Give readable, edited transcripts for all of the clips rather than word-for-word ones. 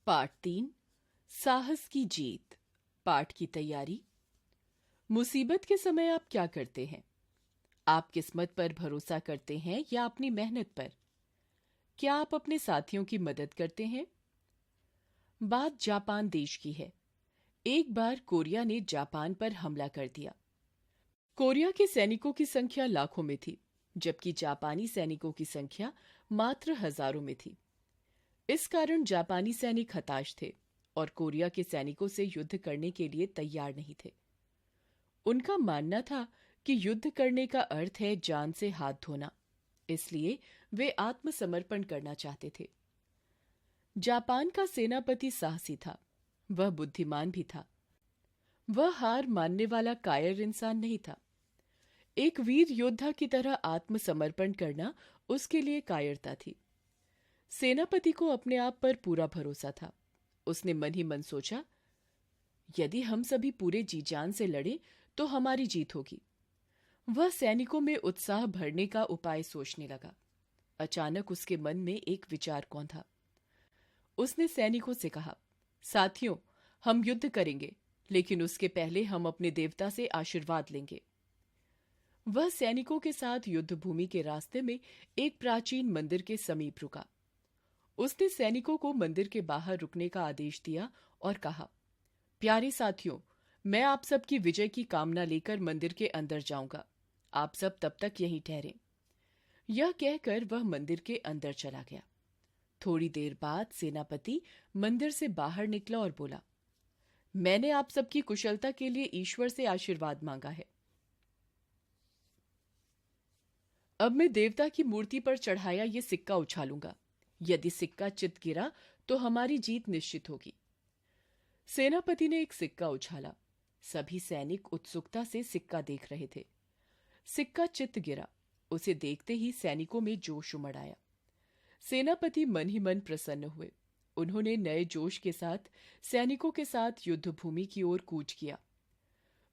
पाठ 3 साहस की जीत। पाठ की तैयारी। मुसीबत के समय आप क्या करते हैं? आप किस्मत पर भरोसा करते हैं या अपनी मेहनत पर? क्या आप अपने साथियों की मदद करते हैं? बात जापान देश की है। एक बार कोरिया ने जापान पर हमला कर दिया। कोरिया के सैनिकों की संख्या लाखों में थी, जबकि जापानी सैनिकों की संख्या मात्र हजारों में थी। इस कारण जापानी सैनिक हताश थे और कोरिया के सैनिकों से युद्ध करने के लिए तैयार नहीं थे। उनका मानना था कि युद्ध करने का अर्थ है जान से हाथ धोना, इसलिए वे आत्मसमर्पण करना चाहते थे। जापान का सेनापति साहसी था, वह बुद्धिमान भी था। वह हार मानने वाला कायर इंसान नहीं था। एक वीर योद्धा की तरह आत्मसमर्पण करना उसके लिए कायरता थी। सेनापति को अपने आप पर पूरा भरोसा था। उसने मन ही मन सोचा, यदि हम सभी पूरे जी जान से लड़े तो हमारी जीत होगी। वह सैनिकों में उत्साह भरने का उपाय सोचने लगा। अचानक उसके मन में एक विचार कौंधा। उसने सैनिकों से कहा, साथियों, हम युद्ध करेंगे, लेकिन उसके पहले हम अपने देवता से आशीर्वाद लेंगे। वह सैनिकों के साथ युद्ध भूमि के रास्ते में एक प्राचीन मंदिर के समीप रुका। उसने सैनिकों को मंदिर के बाहर रुकने का आदेश दिया और कहा, प्यारे साथियों, मैं आप सबकी विजय की कामना लेकर मंदिर के अंदर जाऊंगा। आप सब तब तक यहीं ठहरें। यह कहकर वह मंदिर के अंदर चला गया। थोड़ी देर बाद सेनापति मंदिर से बाहर निकला और बोला, मैंने आप सबकी कुशलता के लिए ईश्वर से आशीर्वाद मांगा है। अब मैं देवता की मूर्ति पर चढ़ाया ये सिक्का उछालूंगा। यदि सिक्का चित गिरा तो हमारी जीत निश्चित होगी। सेनापति ने एक सिक्का उछाला। सभी सैनिक उत्सुकता से सिक्का देख रहे थे। सिक्का चित गिरा। उसे देखते ही सैनिकों में जोश उमड़ आया। सेनापति मन ही मन प्रसन्न हुए। उन्होंने नए जोश के साथ सैनिकों के साथ युद्ध भूमि की ओर कूच किया।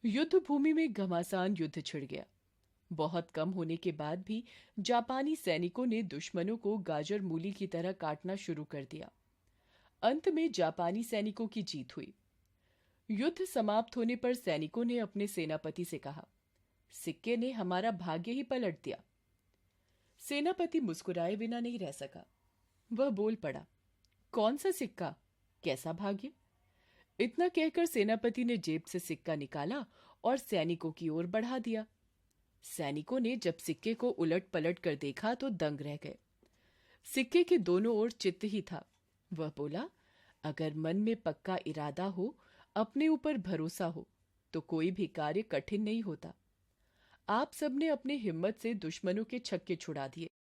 युद्ध भूमि में घमासान युद्ध छिड़ गया। बहुत कम होने के बाद भी जापानी सैनिकों ने दुश्मनों को गाजर मूली की तरह काटना शुरू कर दिया। अंत में जापानी सैनिकों की जीत हुई। युद्ध समाप्त होने पर सैनिकों ने अपने सेनापति से कहा, सिक्के ने हमारा भाग्य ही पलट दिया। सेनापति मुस्कुराए बिना नहीं रह सका। वह बोल पड़ा, कौन सा सिक्का, कैसा भाग्य? इतना कहकर सेनापति ने जेब से सिक्का निकाला और सैनिकों की ओर बढ़ा दिया। सैनिकों ने जब सिक्के को उलट पलट कर देखा तो दंग रह गए। सिक्के के दोनों ओर चित्त ही था। वह बोला, अगर मन में पक्का इरादा हो, अपने ऊपर भरोसा हो, तो कोई भी कार्य कठिन नहीं होता। आप सबने अपनी हिम्मत से दुश्मनों के छक्के छुड़ा दिए।